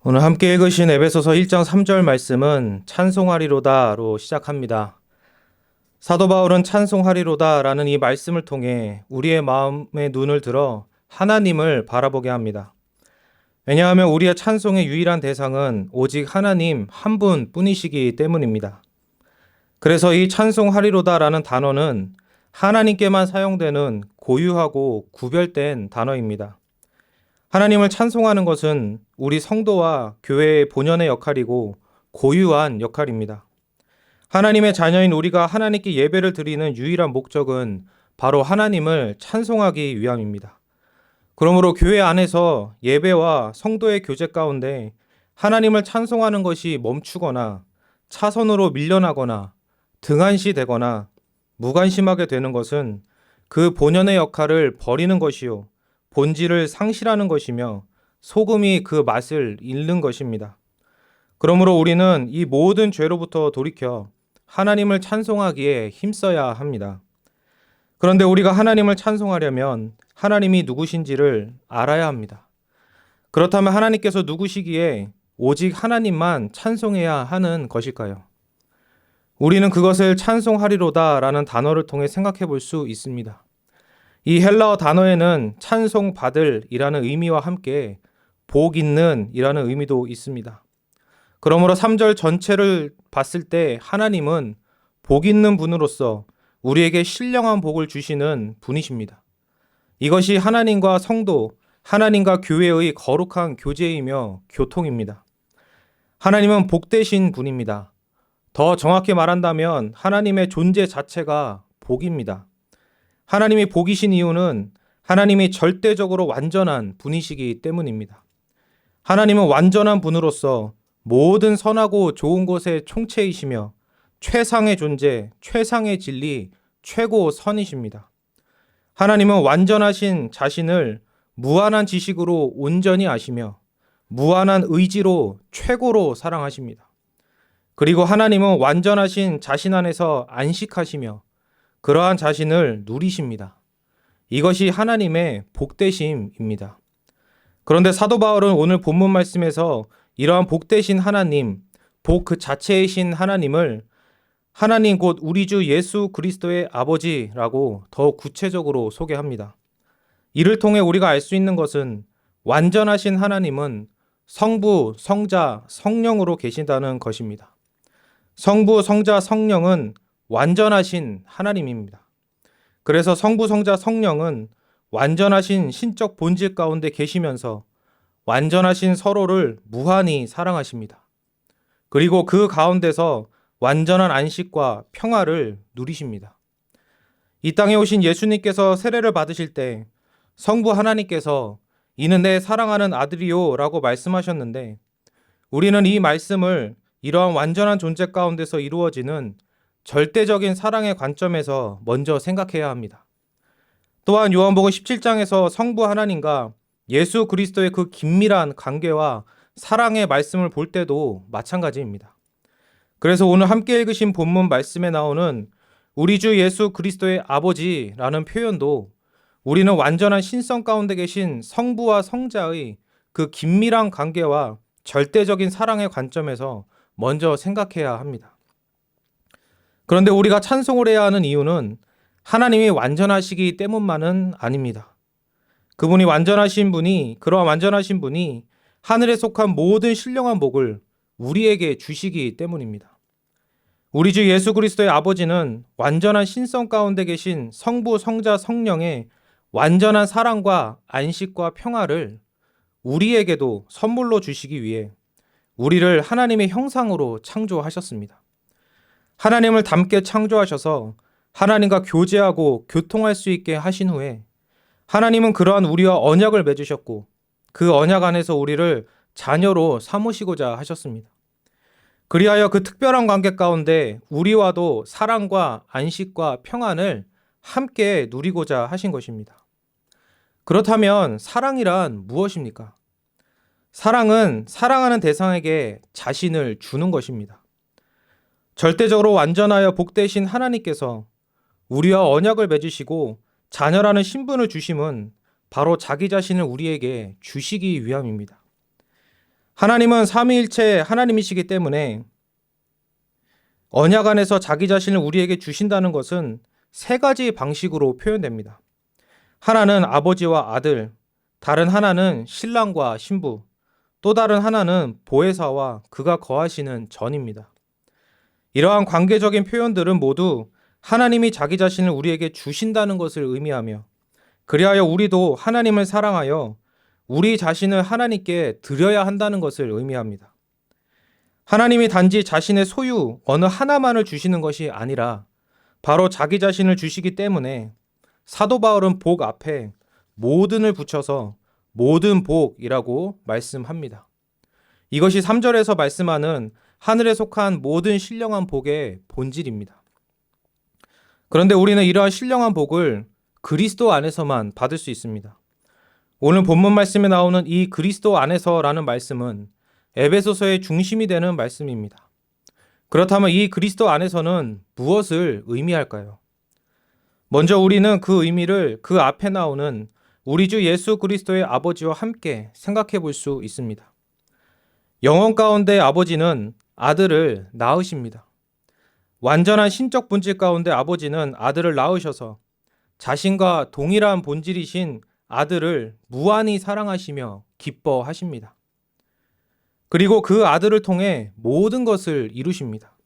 오늘 함께 읽으신 에베소서 1장 3절 말씀은 찬송하리로다로 시작합니다. 사도 바울은 찬송하리로다라는 이 말씀을 통해 우리의 마음의 눈을 들어 하나님을 바라보게 합니다. 왜냐하면 우리의 찬송의 유일한 대상은 오직 하나님 한 분뿐이시기 때문입니다. 그래서 이 찬송하리로다라는 단어는 하나님께만 사용되는 고유하고 구별된 단어입니다. 하나님을 찬송하는 것은 우리 성도와 교회의 본연의 역할이고 고유한 역할입니다. 하나님의 자녀인 우리가 하나님께 예배를 드리는 유일한 목적은 바로 하나님을 찬송하기 위함입니다. 그러므로 교회 안에서 예배와 성도의 교제 가운데 하나님을 찬송하는 것이 멈추거나 차선으로 밀려나거나 등한시되거나 무관심하게 되는 것은 그 본연의 역할을 버리는 것이요 본질을 상실하는 것이며 소금이 그 맛을 잃는 것입니다. 그러므로 우리는 이 모든 죄로부터 돌이켜 하나님을 찬송하기에 힘써야 합니다. 그런데 우리가 하나님을 찬송하려면 하나님이 누구신지를 알아야 합니다. 그렇다면 하나님께서 누구시기에 오직 하나님만 찬송해야 하는 것일까요? 우리는 그것을 찬송하리로다라는 단어를 통해 생각해 볼 수 있습니다. 이 헬라어 단어에는 찬송받을이라는 의미와 함께 복 있는이라는 의미도 있습니다. 그러므로 3절 전체를 봤을 때 하나님은 복 있는 분으로서 우리에게 신령한 복을 주시는 분이십니다. 이것이 하나님과 성도, 하나님과 교회의 거룩한 교제이며 교통입니다. 하나님은 복되신 분입니다. 더 정확히 말한다면 하나님의 존재 자체가 복입니다. 하나님이 복이신 이유는 하나님이 절대적으로 완전한 분이시기 때문입니다. 하나님은 완전한 분으로서 모든 선하고 좋은 것의 총체이시며 최상의 존재, 최상의 진리, 최고 선이십니다. 하나님은 완전하신 자신을 무한한 지식으로 온전히 아시며 무한한 의지로 최고로 사랑하십니다. 그리고 하나님은 완전하신 자신 안에서 안식하시며 그러한 자신을 누리십니다. 이것이 하나님의 복되심입니다. 그런데 사도 바울은 오늘 본문 말씀에서 이러한 복되신 하나님, 복 그 자체이신 하나님을 하나님 곧 우리 주 예수 그리스도의 아버지라고 더 구체적으로 소개합니다. 이를 통해 우리가 알 수 있는 것은 완전하신 하나님은 성부, 성자, 성령으로 계신다는 것입니다. 성부, 성자, 성령은 완전하신 하나님입니다. 그래서 성부, 성자, 성령은 완전하신 신적 본질 가운데 계시면서 완전하신 서로를 무한히 사랑하십니다. 그리고 그 가운데서 완전한 안식과 평화를 누리십니다. 이 땅에 오신 예수님께서 세례를 받으실 때 성부 하나님께서 이는 내 사랑하는 아들이요 라고 말씀하셨는데 우리는 이 말씀을 이러한 완전한 존재 가운데서 이루어지는 절대적인 사랑의 관점에서 먼저 생각해야 합니다. 또한 요한복음 17장에서 성부 하나님과 예수 그리스도의 그 긴밀한 관계와 사랑의 말씀을 볼 때도 마찬가지입니다. 그래서 오늘 함께 읽으신 본문 말씀에 나오는 우리 주 예수 그리스도의 아버지라는 표현도 우리는 완전한 신성 가운데 계신 성부와 성자의 그 긴밀한 관계와 절대적인 사랑의 관점에서 먼저 생각해야 합니다. 그런데 우리가 찬송을 해야 하는 이유는 하나님이 완전하시기 때문만은 아닙니다. 그분이 완전하신 분이, 그러한 완전하신 분이 하늘에 속한 모든 신령한 복을 우리에게 주시기 때문입니다. 우리 주 예수 그리스도의 아버지는 완전한 신성 가운데 계신 성부, 성자, 성령의 완전한 사랑과 안식과 평화를 우리에게도 선물로 주시기 위해 우리를 하나님의 형상으로 창조하셨습니다. 하나님을 닮게 창조하셔서 하나님과 교제하고 교통할 수 있게 하신 후에 하나님은 그러한 우리와 언약을 맺으셨고 그 언약 안에서 우리를 자녀로 삼으시고자 하셨습니다. 그리하여 그 특별한 관계 가운데 우리와도 사랑과 안식과 평안을 함께 누리고자 하신 것입니다. 그렇다면 사랑이란 무엇입니까? 사랑은 사랑하는 대상에게 자신을 주는 것입니다. 절대적으로 완전하여 복되신 하나님께서 우리와 언약을 맺으시고 자녀라는 신분을 주심은 바로 자기 자신을 우리에게 주시기 위함입니다. 하나님은 삼위일체 하나님이시기 때문에 언약 안에서 자기 자신을 우리에게 주신다는 것은 세 가지 방식으로 표현됩니다. 하나는 아버지와 아들, 다른 하나는 신랑과 신부, 또 다른 하나는 보혜사와 그가 거하시는 전입니다. 이러한 관계적인 표현들은 모두 하나님이 자기 자신을 우리에게 주신다는 것을 의미하며, 그리하여 우리도 하나님을 사랑하여 우리 자신을 하나님께 드려야 한다는 것을 의미합니다. 하나님이 단지 자신의 소유 어느 하나만을 주시는 것이 아니라 바로 자기 자신을 주시기 때문에 사도 바울은 복 앞에 모든을 붙여서 모든 복이라고 말씀합니다. 이것이 3절에서 말씀하는 하늘에 속한 모든 신령한 복의 본질입니다. 그런데 우리는 이러한 신령한 복을 그리스도 안에서만 받을 수 있습니다. 오늘 본문 말씀에 나오는 이 그리스도 안에서라는 말씀은 에베소서의 중심이 되는 말씀입니다. 그렇다면 이 그리스도 안에서는 무엇을 의미할까요? 먼저 우리는 그 의미를 그 앞에 나오는 우리 주 예수 그리스도의 아버지와 함께 생각해 볼 수 있습니다. 영혼 가운데 아버지는 아들을 낳으십니다. 완전한 신적 본질 가운데 아버지는 아들을 낳으셔서 자신과 동일한 본질이신 아들을 무한히 사랑하시며 기뻐하십니다. 그리고 그 아들을 통해 모든 것을 이루십니다.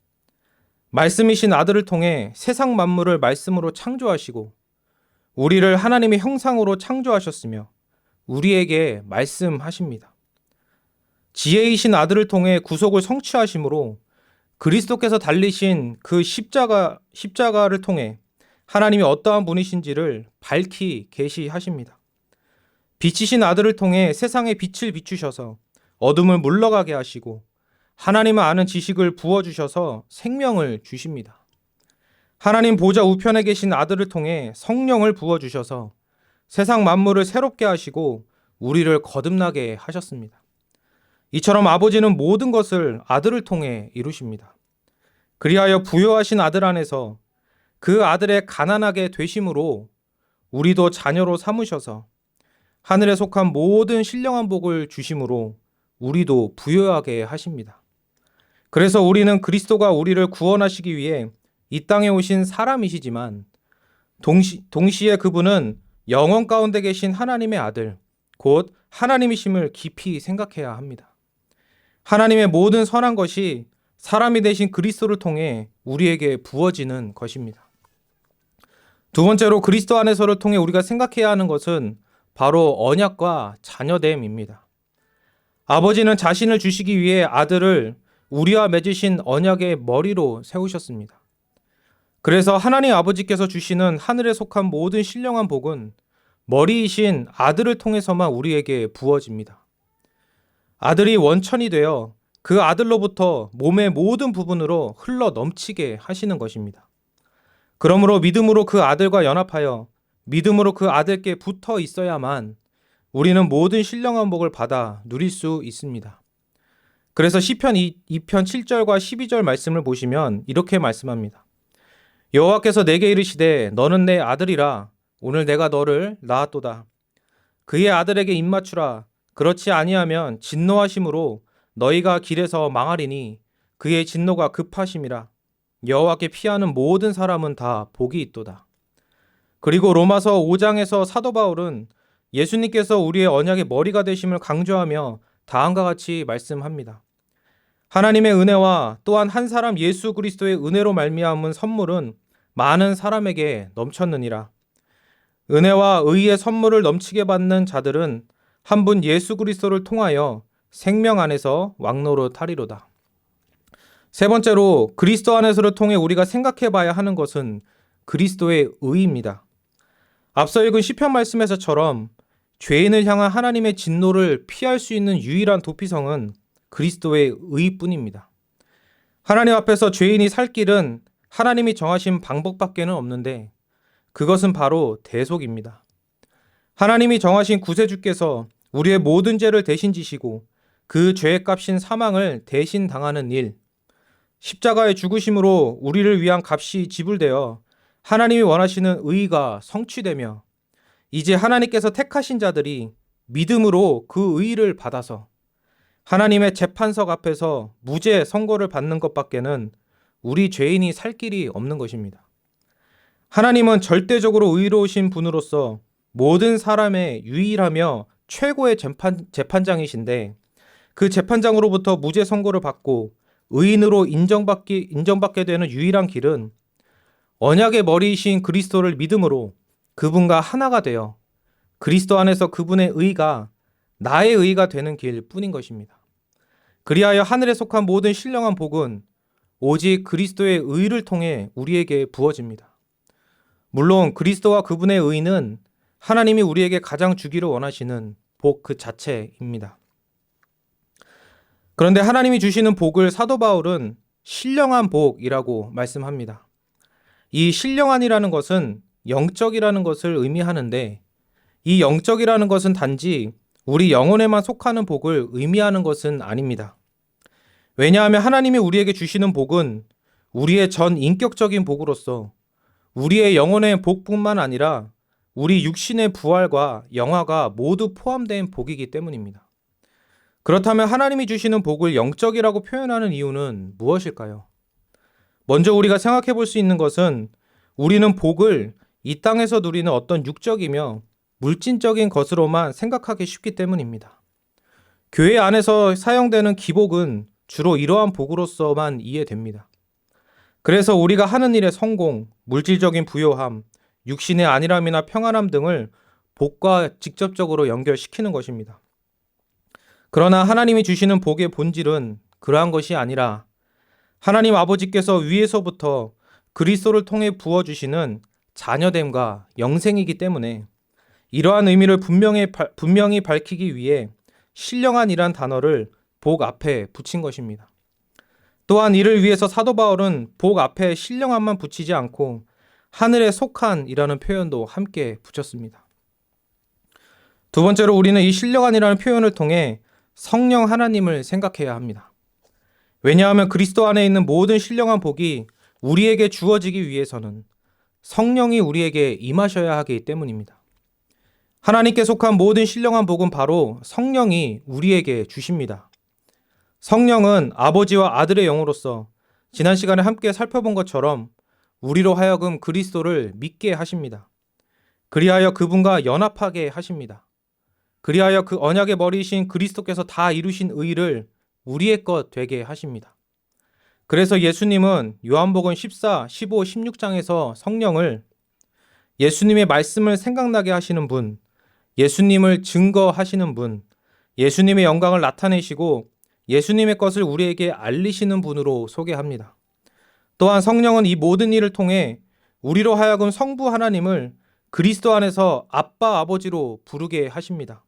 말씀이신 아들을 통해 세상 만물을 말씀으로 창조하시고 우리를 하나님의 형상으로 창조하셨으며 우리에게 말씀하십니다. 지혜이신 아들을 통해 구속을 성취하심으로 그리스도께서 달리신 그 십자가를 통해 하나님이 어떠한 분이신지를 밝히 계시하십니다. 빛이신 아들을 통해 세상에 빛을 비추셔서 어둠을 물러가게 하시고 하나님을 아는 지식을 부어주셔서 생명을 주십니다. 하나님 보좌 우편에 계신 아들을 통해 성령을 부어주셔서 세상 만물을 새롭게 하시고 우리를 거듭나게 하셨습니다. 이처럼 아버지는 모든 것을 아들을 통해 이루십니다. 그리하여 부요하신 아들 안에서 그 아들의 가난하게 되심으로 우리도 자녀로 삼으셔서 하늘에 속한 모든 신령한 복을 주심으로 우리도 부요하게 하십니다. 그래서 우리는 그리스도가 우리를 구원하시기 위해 이 땅에 오신 사람이시지만 동시에 그분은 영원 가운데 계신 하나님의 아들, 곧 하나님이심을 깊이 생각해야 합니다. 하나님의 모든 선한 것이 사람이 되신 그리스도를 통해 우리에게 부어지는 것입니다. 두 번째로 그리스도 안에서를 통해 우리가 생각해야 하는 것은 바로 언약과 자녀됨입니다. 아버지는 자신을 주시기 위해 아들을 우리와 맺으신 언약의 머리로 세우셨습니다. 그래서 하나님 아버지께서 주시는 하늘에 속한 모든 신령한 복은 머리이신 아들을 통해서만 우리에게 부어집니다. 아들이 원천이 되어 그 아들로부터 몸의 모든 부분으로 흘러 넘치게 하시는 것입니다. 그러므로 믿음으로 그 아들과 연합하여 믿음으로 그 아들께 붙어 있어야만 우리는 모든 신령한 복을 받아 누릴 수 있습니다. 그래서 시편 2편 7절과 12절 말씀을 보시면 이렇게 말씀합니다. 여호와께서 내게 이르시되 너는 내 아들이라 오늘 내가 너를 낳았도다. 그의 아들에게 입맞추라. 그렇지 아니하면 진노하심으로 너희가 길에서 망하리니 그의 진노가 급하심이라. 여호와께 피하는 모든 사람은 다 복이 있도다. 그리고 로마서 5장에서 사도 바울은 예수님께서 우리의 언약의 머리가 되심을 강조하며 다음과 같이 말씀합니다. 하나님의 은혜와 또한 한 사람 예수 그리스도의 은혜로 말미암은 선물은 많은 사람에게 넘쳤느니라. 은혜와 의의 선물을 넘치게 받는 자들은 한 분 예수 그리스도를 통하여 생명 안에서 왕노릇하리로다. 세 번째로 그리스도 안에서를 통해 우리가 생각해 봐야 하는 것은 그리스도의 의입니다. 앞서 읽은 시편 말씀에서처럼 죄인을 향한 하나님의 진노를 피할 수 있는 유일한 도피성은 그리스도의 의뿐입니다. 하나님 앞에서 죄인이 살 길은 하나님이 정하신 방법밖에는 없는데 그것은 바로 대속입니다. 하나님이 정하신 구세주께서 우리의 모든 죄를 대신 지시고 그 죄의 값인 사망을 대신 당하는 일, 십자가의 죽으심으로 우리를 위한 값이 지불되어 하나님이 원하시는 의가 성취되며 이제 하나님께서 택하신 자들이 믿음으로 그 의를 받아서 하나님의 재판석 앞에서 무죄 선고를 받는 것밖에는 우리 죄인이 살 길이 없는 것입니다. 하나님은 절대적으로 의로우신 분으로서 모든 사람의 유일하며 최고의 재판장이신데 그 재판장으로부터 무죄 선고를 받고 의인으로 인정받게 되는 유일한 길은 언약의 머리이신 그리스도를 믿음으로 그분과 하나가 되어 그리스도 안에서 그분의 의가 나의 의가 되는 길 뿐인 것입니다. 그리하여 하늘에 속한 모든 신령한 복은 오직 그리스도의 의를 통해 우리에게 부어집니다. 물론 그리스도와 그분의 의는 하나님이 우리에게 가장 주기를 원하시는 복 그 자체입니다. 그런데 하나님이 주시는 복을 사도 바울은 신령한 복이라고 말씀합니다. 이 신령한이라는 것은 영적이라는 것을 의미하는데 이 영적이라는 것은 단지 우리 영혼에만 속하는 복을 의미하는 것은 아닙니다. 왜냐하면 하나님이 우리에게 주시는 복은 우리의 전 인격적인 복으로서 우리의 영혼의 복뿐만 아니라 우리 육신의 부활과 영화가 모두 포함된 복이기 때문입니다. 그렇다면 하나님이 주시는 복을 영적이라고 표현하는 이유는 무엇일까요? 먼저 우리가 생각해 볼 수 있는 것은 우리는 복을 이 땅에서 누리는 어떤 육적이며 물질적인 것으로만 생각하기 쉽기 때문입니다. 교회 안에서 사용되는 기복은 주로 이러한 복으로서만 이해됩니다. 그래서 우리가 하는 일의 성공, 물질적인 부요함, 육신의 안일함이나 평안함 등을 복과 직접적으로 연결시키는 것입니다. 그러나 하나님이 주시는 복의 본질은 그러한 것이 아니라 하나님 아버지께서 위에서부터 그리스도를 통해 부어주시는 자녀됨과 영생이기 때문에 이러한 의미를 분명히 밝히기 위해 신령한이란 단어를 복 앞에 붙인 것입니다. 또한 이를 위해서 사도 바울은 복 앞에 신령함만 붙이지 않고 하늘에 속한이라는 표현도 함께 붙였습니다. 두 번째로 우리는 이 신령한이라는 표현을 통해 성령 하나님을 생각해야 합니다. 왜냐하면 그리스도 안에 있는 모든 신령한 복이 우리에게 주어지기 위해서는 성령이 우리에게 임하셔야 하기 때문입니다. 하나님께 속한 모든 신령한 복은 바로 성령이 우리에게 주십니다. 성령은 아버지와 아들의 영으로서 지난 시간에 함께 살펴본 것처럼 우리로 하여금 그리스도를 믿게 하십니다. 그리하여 그분과 연합하게 하십니다. 그리하여 그 언약의 머리이신 그리스도께서 다 이루신 의를 우리의 것 되게 하십니다. 그래서 예수님은 요한복음 14, 15, 16장에서 성령을 예수님의 말씀을 생각나게 하시는 분, 예수님을 증거하시는 분, 예수님의 영광을 나타내시고 예수님의 것을 우리에게 알리시는 분으로 소개합니다. 또한 성령은 이 모든 일을 통해 우리로 하여금 성부 하나님을 그리스도 안에서 아빠 아버지로 부르게 하십니다.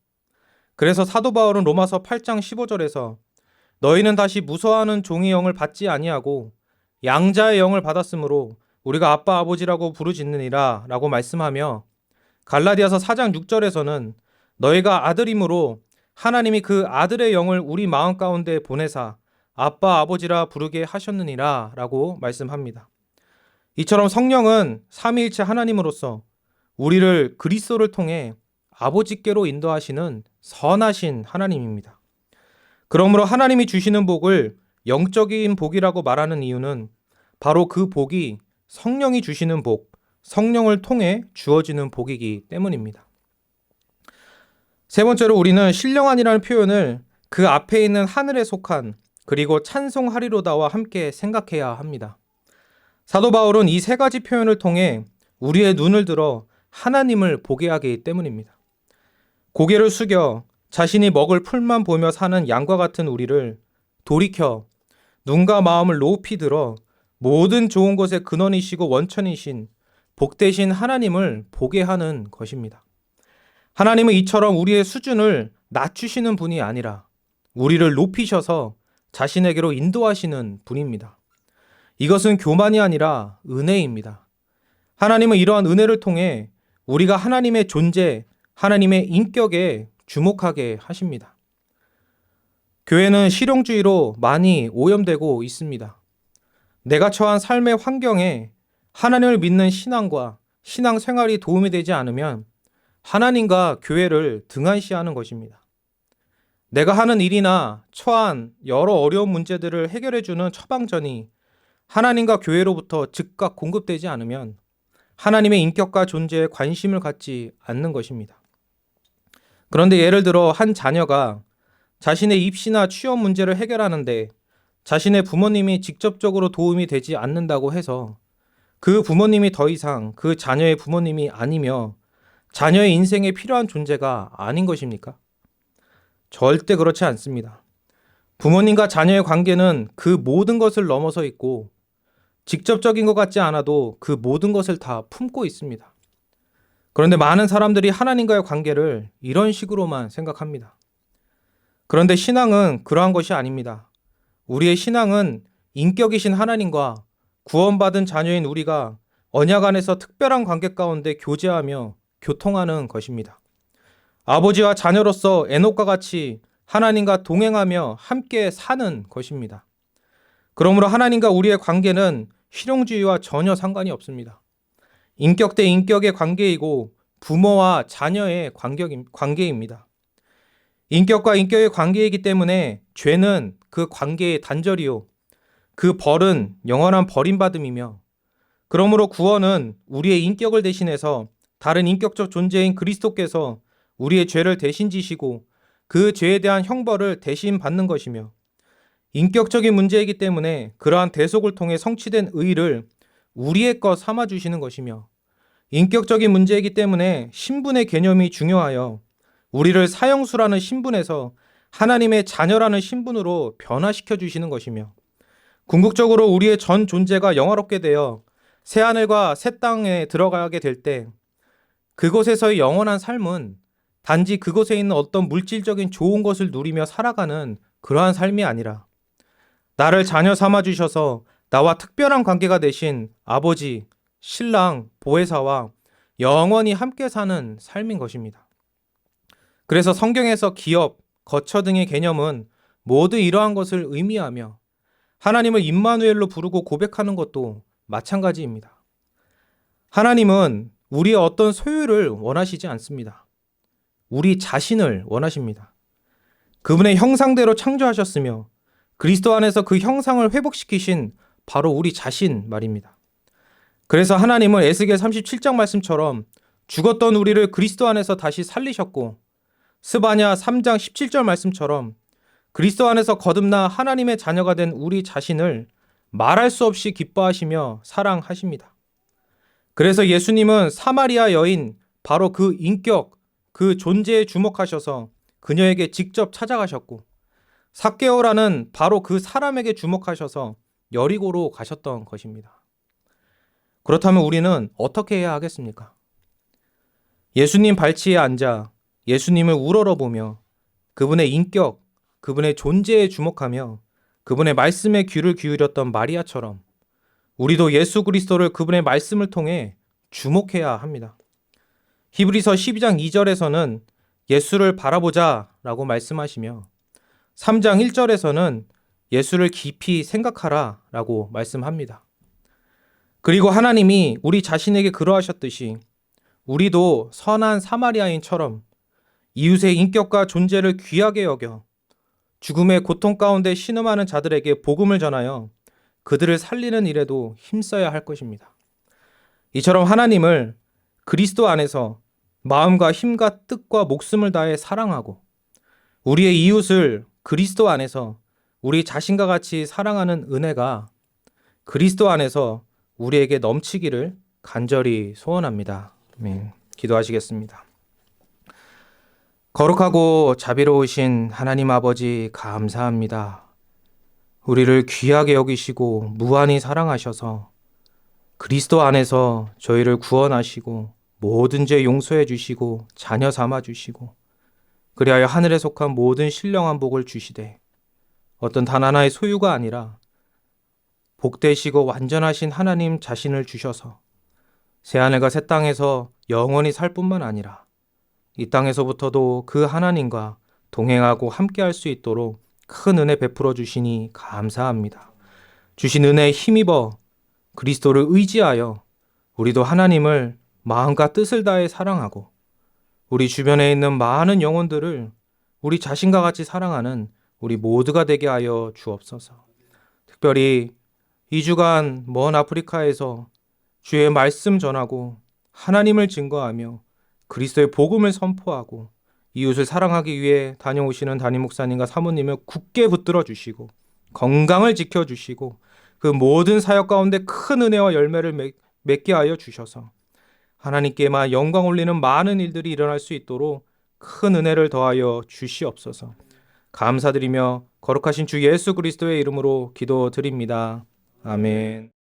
그래서 사도 바울은 로마서 8장 15절에서 너희는 다시 무서워하는 종의 영을 받지 아니하고 양자의 영을 받았으므로 우리가 아빠 아버지라고 부르짖느니라 라고 말씀하며 갈라디아서 4장 6절에서는 너희가 아들임으로 하나님이 그 아들의 영을 우리 마음 가운데 보내사 아빠 아버지라 부르게 하셨느니라 라고 말씀합니다. 이처럼 성령은 삼위일체 하나님으로서 우리를 그리스도를 통해 아버지께로 인도하시는 선하신 하나님입니다. 그러므로 하나님이 주시는 복을 영적인 복이라고 말하는 이유는 바로 그 복이 성령이 주시는 복, 성령을 통해 주어지는 복이기 때문입니다. 세 번째로 우리는 신령한이라는 표현을 그 앞에 있는 하늘에 속한 그리고 찬송하리로다와 함께 생각해야 합니다. 사도 바울은 이 세 가지 표현을 통해 우리의 눈을 들어 하나님을 보게 하기 때문입니다. 고개를 숙여 자신이 먹을 풀만 보며 사는 양과 같은 우리를 돌이켜 눈과 마음을 높이 들어 모든 좋은 것의 근원이시고 원천이신 복되신 하나님을 보게 하는 것입니다. 하나님은 이처럼 우리의 수준을 낮추시는 분이 아니라 우리를 높이셔서 자신에게로 인도하시는 분입니다. 이것은 교만이 아니라 은혜입니다. 하나님은 이러한 은혜를 통해 우리가 하나님의 존재, 하나님의 인격에 주목하게 하십니다. 교회는 실용주의로 많이 오염되고 있습니다. 내가 처한 삶의 환경에 하나님을 믿는 신앙과 신앙생활이 도움이 되지 않으면 하나님과 교회를 등한시하는 것입니다. 내가 하는 일이나 처한 여러 어려운 문제들을 해결해주는 처방전이 하나님과 교회로부터 즉각 공급되지 않으면 하나님의 인격과 존재에 관심을 갖지 않는 것입니다. 그런데 예를 들어 한 자녀가 자신의 입시나 취업 문제를 해결하는데 자신의 부모님이 직접적으로 도움이 되지 않는다고 해서 그 부모님이 더 이상 그 자녀의 부모님이 아니며 자녀의 인생에 필요한 존재가 아닌 것입니까? 절대 그렇지 않습니다. 부모님과 자녀의 관계는 그 모든 것을 넘어서 있고 직접적인 것 같지 않아도 그 모든 것을 다 품고 있습니다. 그런데 많은 사람들이 하나님과의 관계를 이런 식으로만 생각합니다. 그런데 신앙은 그러한 것이 아닙니다. 우리의 신앙은 인격이신 하나님과 구원받은 자녀인 우리가 언약 안에서 특별한 관계 가운데 교제하며 교통하는 것입니다. 아버지와 자녀로서 에녹과 같이 하나님과 동행하며 함께 사는 것입니다. 그러므로 하나님과 우리의 관계는 실용주의와 전혀 상관이 없습니다. 인격 대 인격의 관계이고 부모와 자녀의 관계입니다. 인격과 인격의 관계이기 때문에 죄는 그 관계의 단절이요. 그 벌은 영원한 버림받음이며 그러므로 구원은 우리의 인격을 대신해서 다른 인격적 존재인 그리스도께서 우리의 죄를 대신 지시고 그 죄에 대한 형벌을 대신 받는 것이며 인격적인 문제이기 때문에 그러한 대속을 통해 성취된 의를 우리의 것 삼아 주시는 것이며 인격적인 문제이기 때문에 신분의 개념이 중요하여 우리를 사형수라는 신분에서 하나님의 자녀라는 신분으로 변화시켜 주시는 것이며 궁극적으로 우리의 전 존재가 영화롭게 되어 새하늘과 새 땅에 들어가게 될 때 그곳에서의 영원한 삶은 단지 그곳에 있는 어떤 물질적인 좋은 것을 누리며 살아가는 그러한 삶이 아니라 나를 자녀 삼아 주셔서 나와 특별한 관계가 되신 아버지, 신랑, 보혜사와 영원히 함께 사는 삶인 것입니다. 그래서 성경에서 기업, 거처 등의 개념은 모두 이러한 것을 의미하며 하나님을 임마누엘로 부르고 고백하는 것도 마찬가지입니다. 하나님은 우리의 어떤 소유를 원하시지 않습니다. 우리 자신을 원하십니다. 그분의 형상대로 창조하셨으며 그리스도 안에서 그 형상을 회복시키신 바로 우리 자신 말입니다. 그래서 하나님은 에스겔 37장 말씀처럼 죽었던 우리를 그리스도 안에서 다시 살리셨고 스바냐 3장 17절 말씀처럼 그리스도 안에서 거듭나 하나님의 자녀가 된 우리 자신을 말할 수 없이 기뻐하시며 사랑하십니다. 그래서 예수님은 사마리아 여인 바로 그 인격, 그 존재에 주목하셔서 그녀에게 직접 찾아가셨고 삭개오라는 바로 그 사람에게 주목하셔서 여리고로 가셨던 것입니다. 그렇다면 우리는 어떻게 해야 하겠습니까? 예수님 발치에 앉아 예수님을 우러러보며 그분의 인격, 그분의 존재에 주목하며 그분의 말씀에 귀를 기울였던 마리아처럼 우리도 예수 그리스도를 그분의 말씀을 통해 주목해야 합니다. 히브리서 12장 2절에서는 예수를 바라보자 라고 말씀하시며 3장 1절에서는 예수를 깊이 생각하라 라고 말씀합니다. 그리고 하나님이 우리 자신에게 그러하셨듯이 우리도 선한 사마리아인처럼 이웃의 인격과 존재를 귀하게 여겨 죽음의 고통 가운데 신음하는 자들에게 복음을 전하여 그들을 살리는 일에도 힘써야 할 것입니다. 이처럼 하나님을 그리스도 안에서 마음과 힘과 뜻과 목숨을 다해 사랑하고 우리의 이웃을 그리스도 안에서 우리 자신과 같이 사랑하는 은혜가 그리스도 안에서 우리에게 넘치기를 간절히 소원합니다. 아멘. 기도하시겠습니다. 거룩하고 자비로우신 하나님 아버지 감사합니다. 우리를 귀하게 여기시고 무한히 사랑하셔서 그리스도 안에서 저희를 구원하시고 모든 죄 용서해 주시고 자녀 삼아 주시고 그리하여 하늘에 속한 모든 신령한 복을 주시되 어떤 단 하나의 소유가 아니라 복되시고 완전하신 하나님 자신을 주셔서 새하늘과 새 땅에서 영원히 살 뿐만 아니라 이 땅에서부터도 그 하나님과 동행하고 함께할 수 있도록 큰 은혜 베풀어 주시니 감사합니다. 주신 은혜에 힘입어 그리스도를 의지하여 우리도 하나님을 마음과 뜻을 다해 사랑하고 우리 주변에 있는 많은 영혼들을 우리 자신과 같이 사랑하는 우리 모두가 되게 하여 주옵소서. 특별히 2주간 먼 아프리카에서 주의 말씀 전하고 하나님을 증거하며 그리스도의 복음을 선포하고 이웃을 사랑하기 위해 다녀오시는 담임 목사님과 사모님을 굳게 붙들어 주시고 건강을 지켜주시고 그 모든 사역 가운데 큰 은혜와 열매를 맺게 하여 주셔서 하나님께만 영광 올리는 많은 일들이 일어날 수 있도록 큰 은혜를 더하여 주시옵소서. 감사드리며 거룩하신 주 예수 그리스도의 이름으로 기도드립니다. 아멘.